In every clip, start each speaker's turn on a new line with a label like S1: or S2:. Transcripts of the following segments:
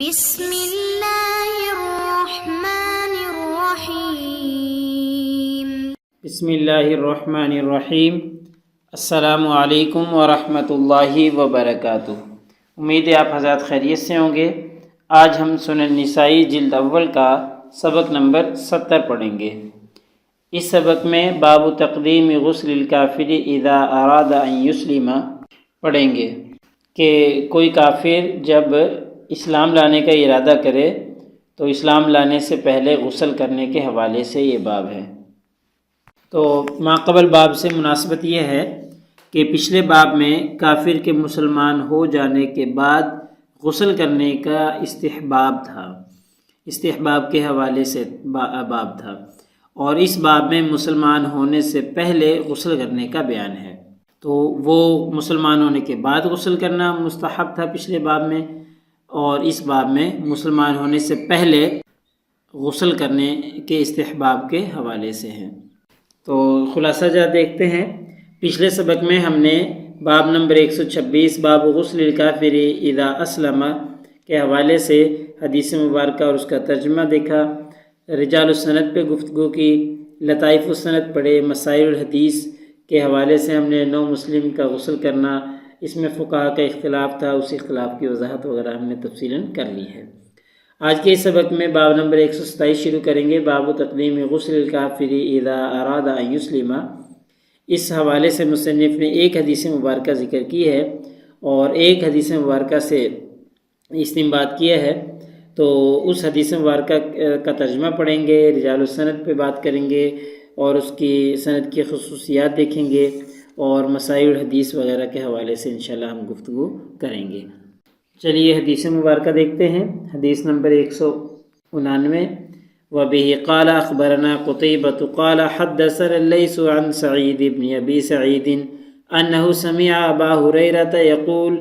S1: بسم اللہ الرحمن الرحیم۔
S2: بسم اللہ الرحمن الرحیم۔ السلام علیکم ورحمۃ اللہ وبرکاتہ۔ امید ہے آپ حضرات خیریت سے ہوں گے۔ آج ہم سنن نسائی جلد اول کا سبق نمبر 70 پڑھیں گے۔ اس سبق میں باب تقدیم غسل الکافر اذا اراد ان یسلم پڑھیں گے کہ کوئی کافر جب اسلام لانے کا ارادہ کرے تو اسلام لانے سے پہلے غسل کرنے کے حوالے سے یہ باب ہے۔ تو ماقبل باب سے مناسبت یہ ہے کہ پچھلے باب میں کافر کے مسلمان ہو جانے کے بعد غسل کرنے کا استحباب تھا، استحباب کے حوالے سے باب تھا، اور اس باب میں مسلمان ہونے سے پہلے غسل کرنے کا بیان ہے۔ تو وہ مسلمان ہونے کے بعد غسل کرنا مستحب تھا پچھلے باب میں، اور اس باب میں مسلمان ہونے سے پہلے غسل کرنے کے استحباب کے حوالے سے ہیں۔ تو خلاصہ جا دیکھتے ہیں۔ پچھلے سبق میں ہم نے باب نمبر 126 باب غسل الکافر اذا اسلم کے حوالے سے حدیث مبارکہ اور اس کا ترجمہ دیکھا، رجال السند پہ گفتگو کی، لطائف السند پڑھے، مسائل الحدیث کے حوالے سے ہم نے نو مسلم کا غسل کرنا، اس میں فقہا کا اختلاف تھا، اس اختلاف کی وضاحت وغیرہ ہم نے تفصیلاً کر لی ہے۔ آج کے اس سبق میں باب نمبر 127 شروع کریں گے، باب تقدیم غسل الکافر اذا اراد ان یسلم۔ اس حوالے سے مصنف نے ایک حدیث مبارکہ ذکر کی ہے اور ایک حدیث مبارکہ سے استنباط کیا ہے، تو اس حدیث مبارکہ کا ترجمہ پڑھیں گے، رجال السند پہ بات کریں گے اور اس کی سند کی خصوصیات دیکھیں گے، اور مسائل الحدیث وغیرہ کے حوالے سے انشاءاللہ ہم گفتگو کریں گے۔ چلیے حدیث مبارکہ دیکھتے ہیں۔ حدیث نمبر 199، وبه قال اخبرنا قتيبة قال حدثنا الليث عن سعيد بن ابي سعيد انه سمع ابا هريرة يقول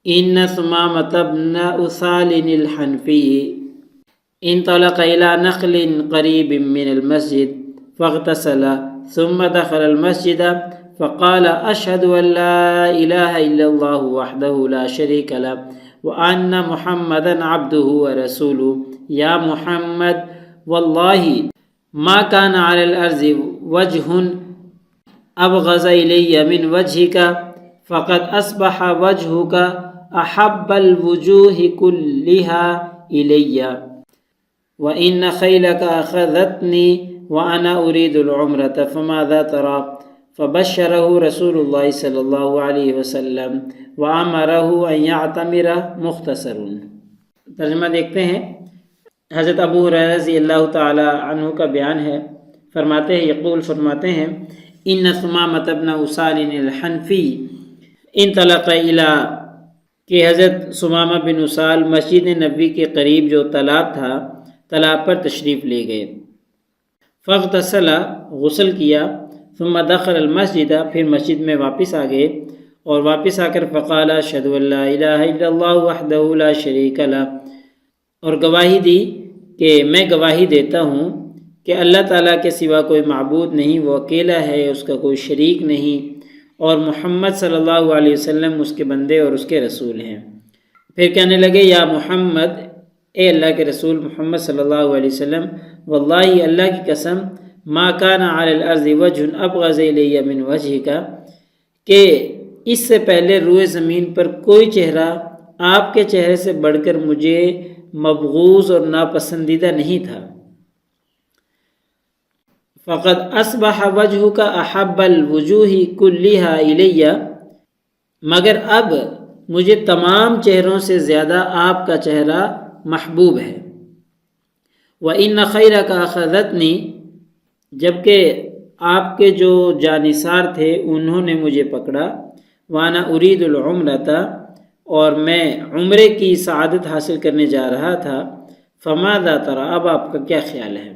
S2: ان ثمامة بن أثال الحنفي انطلق الى نخل قريب من المسجد فاغتسل ثم دخل المسجد فقال اشهد ان لا اله الا الله وحده لا شريك له وان محمدا عبده ورسوله یا محمد واللہ ما كان على الارض وجه ابغض الی من وجهك فقد اصبح وجهك احب الوجوه كلها الی وان خیلك اخذتنی وانا اريد العمرة فماذا ترى فبشره رسول اللہ صلی اللہ علیہ وسلم وامره ان يعتمر مختصر۔ ترجمہ دیکھتے ہیں۔ حضرت ابو ہریرہ رضی اللہ تعالی عنہ کا بیان ہے، فرماتے ہیں، یقول فرماتے ہیں، ان ثمامة بن أثال الحنفی انطلق الى، کہ حضرت ثمامہ بن أثال مسجد نبوی کے قریب جو تالاب تھا، تالاب پر تشریف لے گئے، فاغتسل، غسل کیا، ثم دخل المسجد، پھر مسجد میں واپس آ گئے، اور واپس آ کر فقال اشہد ان لا الہ الا اللہ وحدہ لا شریک لہ، اور گواہی دی کہ میں گواہی دیتا ہوں کہ اللہ تعالیٰ کے سوا کوئی معبود نہیں، وہ اکیلا ہے، اس کا کوئی شریک نہیں، اور محمد صلی اللہ علیہ وسلم اس کے بندے اور اس کے رسول ہیں۔ پھر کہنے لگے، یا محمد، اے اللہ کے رسول محمد صلی اللہ علیہ وسلم، واللہ اللہ کی قسم، ما کان علی الارض وجہ ابغض الی من وجہک، کہ اس سے پہلے روئے زمین پر کوئی چہرہ آپ کے چہرے سے بڑھ کر مجھے مبغوض اور ناپسندیدہ نہیں تھا۔ فقد اصبح وجہک احب الوجوہ کلھا الی، مگر اب مجھے تمام چہروں سے زیادہ آپ کا چہرہ محبوب ہے۔ وَإِنَّ خَيْرَكَ أَخَذَتْنِي، جبکہ آپ کے جو جانثار تھے انہوں نے مجھے پکڑا، وَأَنَا أُرِيدُ الْعُمْرَةَ، اور میں عمرے کی سعادت حاصل کرنے جا رہا تھا، فماذا ترى، اب آپ کا کیا خیال ہے؟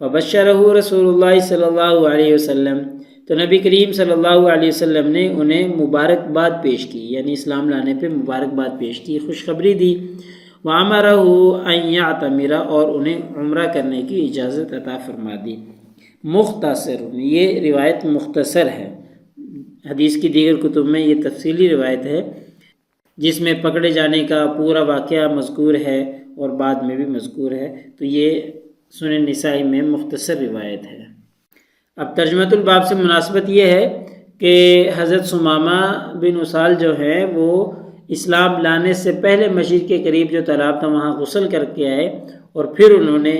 S2: فبشرہ رسول اللہ صلی اللہ علیہ وسلم، تو نبی کریم صلی اللہ علیہ وسلم نے انہیں مبارکباد پیش کی، یعنی اسلام لانے پہ مبارکباد پیش کی، خوشخبری دی، وامرہ ان یعتمر، اور انہیں عمرہ کرنے کی اجازت عطا فرما دی۔ مختصر، یہ روایت مختصر ہے، حدیث کی دیگر کتب میں یہ تفصیلی روایت ہے، جس میں پکڑے جانے کا پورا واقعہ مذکور ہے اور بعد میں بھی مذکور ہے۔ تو یہ سنن نسائی میں مختصر روایت ہے۔ اب ترجمۃ الباب سے مناسبت یہ ہے کہ حضرت ثمامہ بن اسال جو ہیں وہ اسلام لانے سے پہلے مسجد کے قریب جو تالاب تھا وہاں غسل کر کے آئے اور پھر انہوں نے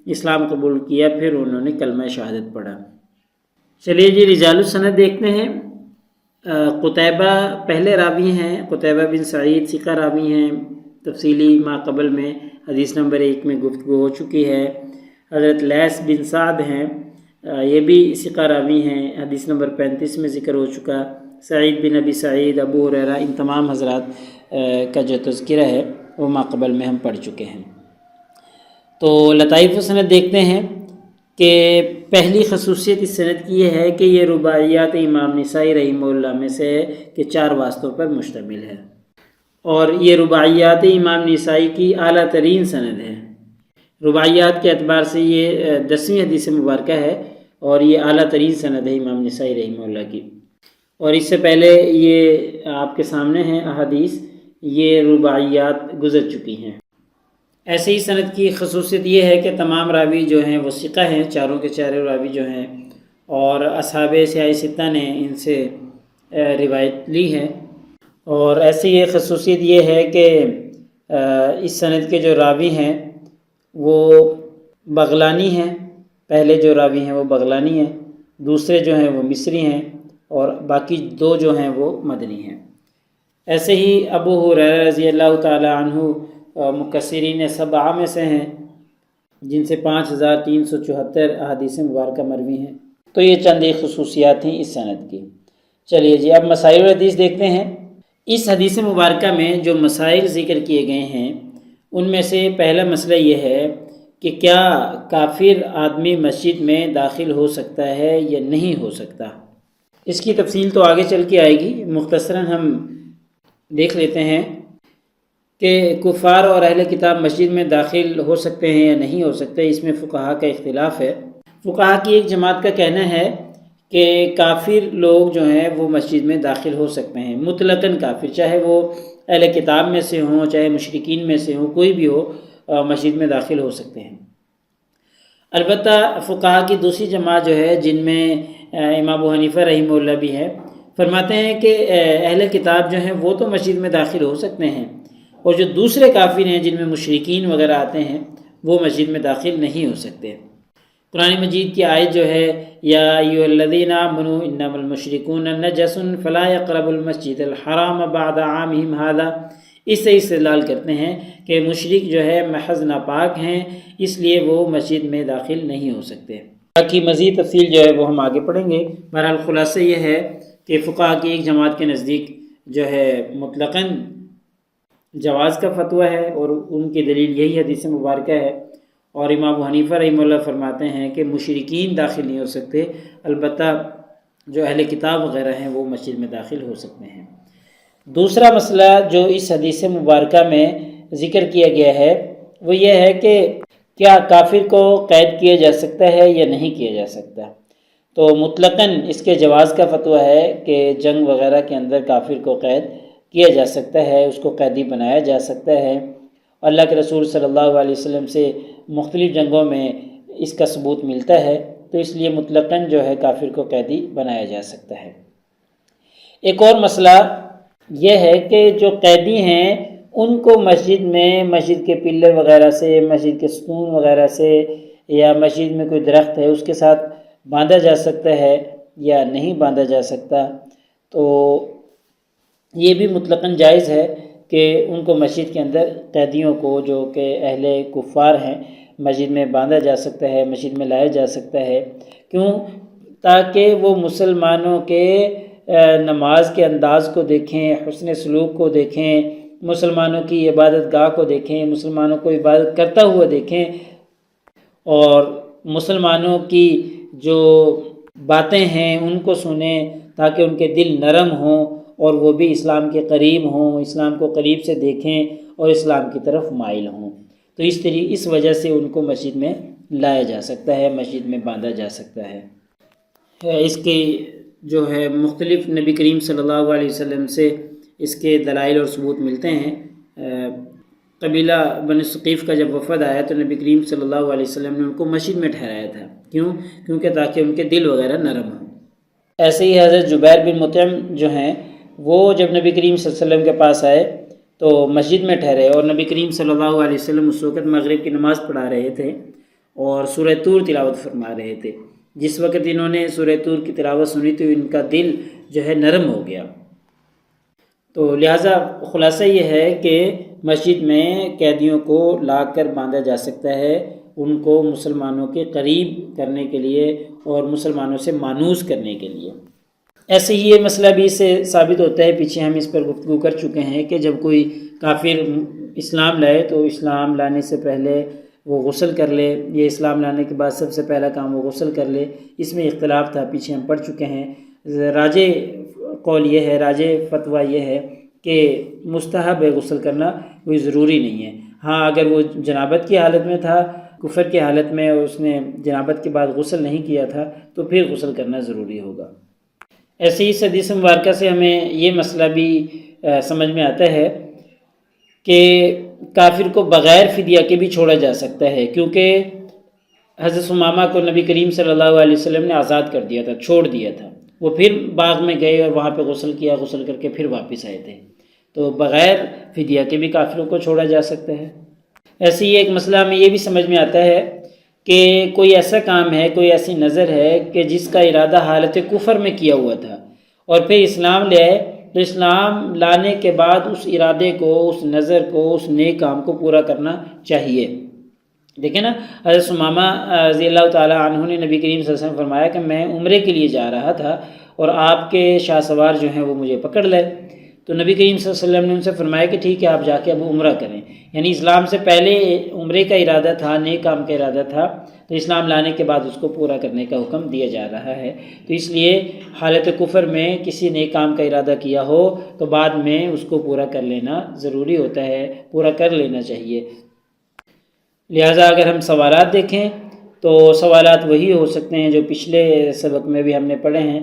S2: اسلام قبول کیا، پھر انہوں نے کلمہ شہادت پڑھا۔ چلیے جی رجال السند دیکھتے ہیں۔ قتیبہ پہلے راوی ہیں، قتیبہ بن سعید ثقہ راوی ہیں، تفصیلی ما قبل میں حدیث نمبر 1 میں گفتگو ہو چکی ہے۔ حضرت لیث بن سعد ہیں، یہ بھی ثقہ راوی ہیں، حدیث نمبر 35 میں ذکر ہو چکا۔ سعید بن ابی سعید، ابو ہریرہ، ان تمام حضرات کا جو تذکرہ ہے وہ ما قبل میں ہم پڑھ چکے ہیں۔ تو لطائف السند دیکھتے ہیں کہ پہلی خصوصیت اس سند کی یہ ہے کہ یہ رباعیات امام نسائی رحمہ اللہ میں سے ہے کہ 4 واسطوں پر مشتمل ہے، اور یہ رباعیات امام نسائی کی اعلیٰ ترین سند ہے۔ رباعیات کے اعتبار سے یہ 10ویں حدیث مبارکہ ہے اور یہ اعلیٰ ترین سند ہے امام نسائی رحمہ اللہ کی۔ اور اس سے پہلے یہ آپ کے سامنے ہیں احادیث، یہ رباعیات گزر چکی ہیں۔ ایسے ہی سند کی خصوصیت یہ ہے کہ تمام راوی جو ہیں وہ ثقہ ہیں، چاروں کے چاروں راوی جو ہیں، اور اصحاب سیاہ ستہ نے ان سے روایت لی ہے۔ اور ایسی یہ خصوصیت یہ ہے کہ اس سند کے جو راوی ہیں وہ بغلانی ہیں، پہلے جو راوی ہیں وہ بغلانی ہیں، دوسرے جو ہیں وہ مصری ہیں، اور باقی 2 جو ہیں وہ مدنی ہیں۔ ایسے ہی ابو ہریرہ رضی اللہ تعالی عنہ مکثرین 7 میں سے ہیں، جن سے 5374 احادیث مبارکہ مروی ہیں۔ تو یہ چند ایک خصوصیات ہیں اس سند کی۔ چلیے جی اب مسائل الحدیث دیکھتے ہیں۔ اس حدیث مبارکہ میں جو مسائل ذکر کیے گئے ہیں ان میں سے پہلا مسئلہ یہ ہے کہ کیا کافر آدمی مسجد میں داخل ہو سکتا ہے یا نہیں ہو سکتا۔ اس کی تفصیل تو آگے چل کے آئے گی، مختصراً ہم دیکھ لیتے ہیں کہ کفار اور اہل کتاب مسجد میں داخل ہو سکتے ہیں یا نہیں ہو سکتے۔ اس میں فقہا کا اختلاف ہے۔ فقہا کی ایک جماعت کا کہنا ہے کہ کافر لوگ جو ہیں وہ مسجد میں داخل ہو سکتے ہیں، مطلقاً کافر، چاہے وہ اہل کتاب میں سے ہوں چاہے مشرکین میں سے ہوں، کوئی بھی ہو مسجد میں داخل ہو سکتے ہیں۔ البتہ فقہا کی دوسری جماعت جو ہے، جن میں امام ابو حنیفہ رحمہ اللہ بھی ہے، فرماتے ہیں کہ اہل کتاب جو ہیں وہ تو مسجد میں داخل ہو سکتے ہیں، اور جو دوسرے کافر ہیں جن میں مشرکین وغیرہ آتے ہیں وہ مسجد میں داخل نہیں ہو سکتے۔ قرآن مجید کی آیت جو ہے یا ایھا الذین آمنوا انما المشرکون نجس فلا یقربوا المسجد الحرام بعد عامہم ھذا، اس سے استدلال کرتے ہیں کہ مشرک جو ہے محض ناپاک ہیں، اس لیے وہ مسجد میں داخل نہیں ہو سکتے۔ باقی مزید تفصیل جو ہے وہ ہم آگے پڑھیں گے۔ بہرحال خلاصہ یہ ہے کہ فقہا کی ایک جماعت کے نزدیک جو ہے مطلقاً جواز کا فتویٰ ہے، اور ان کی دلیل یہی حدیث مبارکہ ہے، اور امام ابو حنیفہ رحمہ اللہ فرماتے ہیں کہ مشرکین داخل نہیں ہو سکتے، البتہ جو اہل کتاب وغیرہ ہیں وہ مسجد میں داخل ہو سکتے ہیں۔ دوسرا مسئلہ جو اس حدیث مبارکہ میں ذکر کیا گیا ہے وہ یہ ہے کہ کیا کافر کو قید کیا جا سکتا ہے یا نہیں کیا جا سکتا۔ تو مطلقاً اس کے جواز کا فتویٰ ہے کہ جنگ وغیرہ کے اندر کافر کو قید کیا جا سکتا ہے، اس کو قیدی بنایا جا سکتا ہے۔ اللہ کے رسول صلی اللہ علیہ وسلم سے مختلف جنگوں میں اس کا ثبوت ملتا ہے، تو اس لیے مطلقاً جو ہے کافر کو قیدی بنایا جا سکتا ہے۔ ایک اور مسئلہ یہ ہے کہ جو قیدی ہیں ان کو مسجد میں، مسجد کے پلر وغیرہ سے، مسجد کے ستون وغیرہ سے، یا مسجد میں کوئی درخت ہے اس کے ساتھ باندھا جا سکتا ہے یا نہیں باندھا جا سکتا۔ تو یہ بھی مطلقاً جائز ہے کہ ان کو مسجد کے اندر قیدیوں کو جو کہ اہل کفار ہیں مسجد میں باندھا جا سکتا ہے، مسجد میں لایا جا سکتا ہے۔ کیوں؟ تاکہ وہ مسلمانوں کے نماز کے انداز کو دیکھیں، حسن سلوک کو دیکھیں، مسلمانوں کی عبادت گاہ کو دیکھیں، مسلمانوں کو عبادت کرتا ہوا دیکھیں، اور مسلمانوں کی جو باتیں ہیں ان کو سنیں، تاکہ ان کے دل نرم ہوں اور وہ بھی اسلام کے قریب ہوں، اسلام کو قریب سے دیکھیں اور اسلام کی طرف مائل ہوں۔ تو اس وجہ سے ان کو مسجد میں لایا جا سکتا ہے، مسجد میں باندھا جا سکتا ہے۔ اس کی جو ہے مختلف نبی کریم صلی اللہ علیہ وسلم سے اس کے دلائل اور ثبوت ملتے ہیں۔ قبیلہ بنی ثقیف کا جب وفد آیا تو نبی کریم صلی اللہ علیہ وسلم نے ان کو مسجد میں ٹھہرایا تھا۔ کیونکہ تاکہ ان کے دل وغیرہ نرم ہوں۔ ایسے ہی حضرت جبیر بن مطعم جو ہیں وہ جب نبی کریم صلی اللہ علیہ وسلم کے پاس آئے تو مسجد میں ٹھہرے، اور نبی کریم صلی اللہ علیہ وسلم اس وقت مغرب کی نماز پڑھا رہے تھے اور سورہ طور تلاوت فرما رہے تھے۔ جس وقت انہوں نے سورہ طور کی تلاوت سنی تو ان کا دل جو ہے نرم ہو گیا۔ تو لہٰذا خلاصہ یہ ہے کہ مسجد میں قیدیوں کو لا کر باندھا جا سکتا ہے، ان کو مسلمانوں کے قریب کرنے کے لیے اور مسلمانوں سے مانوس کرنے کے لیے۔ ایسے ہی یہ مسئلہ بھی اس سے ثابت ہوتا ہے، پیچھے ہم اس پر گفتگو کر چکے ہیں کہ جب کوئی کافر اسلام لائے تو اسلام لانے سے پہلے وہ غسل کر لے، یہ اسلام لانے کے بعد سب سے پہلا کام وہ غسل کر لے۔ اس میں اختلاف تھا، پیچھے ہم پڑھ چکے ہیں۔ راجح قول یہ ہے، راجح فتویٰ یہ ہے کہ مستحب ہے غسل کرنا، کوئی ضروری نہیں ہے۔ ہاں اگر وہ جنابت کی حالت میں تھا، کفر کی حالت میں، اور اس نے جنابت کے بعد غسل نہیں کیا تھا تو پھر غسل کرنا ضروری ہوگا۔ ایسے ہی اس حدیث مبارکہ سے ہمیں یہ مسئلہ بھی سمجھ میں آتا ہے کہ کافر کو بغیر فدیہ کے بھی چھوڑا جا سکتا ہے، کیونکہ حضرت ثمامہ کو نبی کریم صلی اللہ علیہ وسلم نے آزاد کر دیا تھا، چھوڑ دیا تھا۔ وہ پھر باغ میں گئے اور وہاں پہ غسل کیا، غسل کر کے پھر واپس آئے تھے۔ تو بغیر فدیہ کے بھی کافروں کو چھوڑا جا سکتا ہے۔ ایسے ہی ایک مسئلہ ہمیں یہ بھی سمجھ میں آتا ہے کہ کوئی ایسا کام ہے، کوئی ایسی نظر ہے کہ جس کا ارادہ حالت کفر میں کیا ہوا تھا اور پھر اسلام لے آئے، تو اسلام لانے کے بعد اس ارادے کو، اس نظر کو، اس نیک کام کو پورا کرنا چاہیے۔ دیکھیں نا، حضرت ثمامہ رضی اللہ تعالیٰ عنہ نے نبی کریم صلی اللہ علیہ وسلم فرمایا کہ میں عمرے کے لیے جا رہا تھا اور آپ کے شاہ سوار جو ہیں وہ مجھے پکڑ لے۔ تو نبی کریم صلی اللہ علیہ وسلم نے ان سے فرمایا کہ ٹھیک ہے، آپ جا کے اب عمرہ کریں۔ یعنی اسلام سے پہلے عمرے کا ارادہ تھا، نیک کام کا ارادہ تھا، تو اسلام لانے کے بعد اس کو پورا کرنے کا حکم دیا جا رہا ہے۔ تو اس لیے حالت کفر میں کسی نیک کام کا ارادہ کیا ہو تو بعد میں اس کو پورا کر لینا ضروری ہوتا ہے، پورا کر لینا چاہیے۔ لہٰذا اگر ہم سوالات دیکھیں تو سوالات وہی ہو سکتے ہیں جو پچھلے سبق میں بھی ہم نے پڑھے ہیں،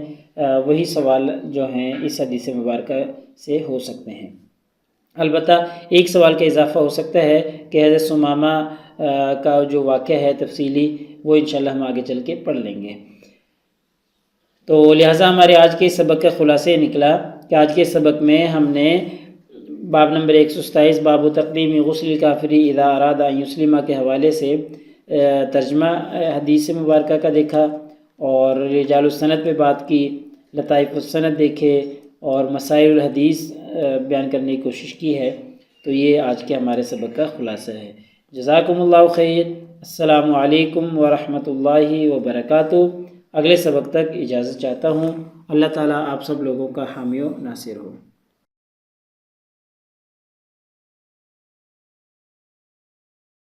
S2: وہی سوال جو ہیں اس حدیث مبارکہ سے ہو سکتے ہیں۔ البتہ ایک سوال کا اضافہ ہو سکتا ہے کہ حضرت ثمامہ کا جو واقعہ ہے تفصیلی، وہ انشاءاللہ ہم آگے چل کے پڑھ لیں گے۔ تو لہٰذا ہمارے آج کے سبق کا خلاصہ نکلا کہ آج کے سبق میں ہم نے باب نمبر 127 باب تقدیم غسل الکافری اذا اراد ان یسلم کے حوالے سے ترجمہ حدیث مبارکہ کا دیکھا، اور رجال السند پہ بات کی، لطائف السند دیکھے، اور مسائل الحدیث بیان کرنے کی کوشش کی ہے۔ تو یہ آج کے ہمارے سبق کا خلاصہ ہے۔ جزاکم اللہ خیر۔ السلام علیکم ورحمۃ اللہ وبرکاتہ۔ اگلے سبق تک اجازت چاہتا ہوں۔ اللہ تعالیٰ آپ سب لوگوں کا حامی و ناصر ہو۔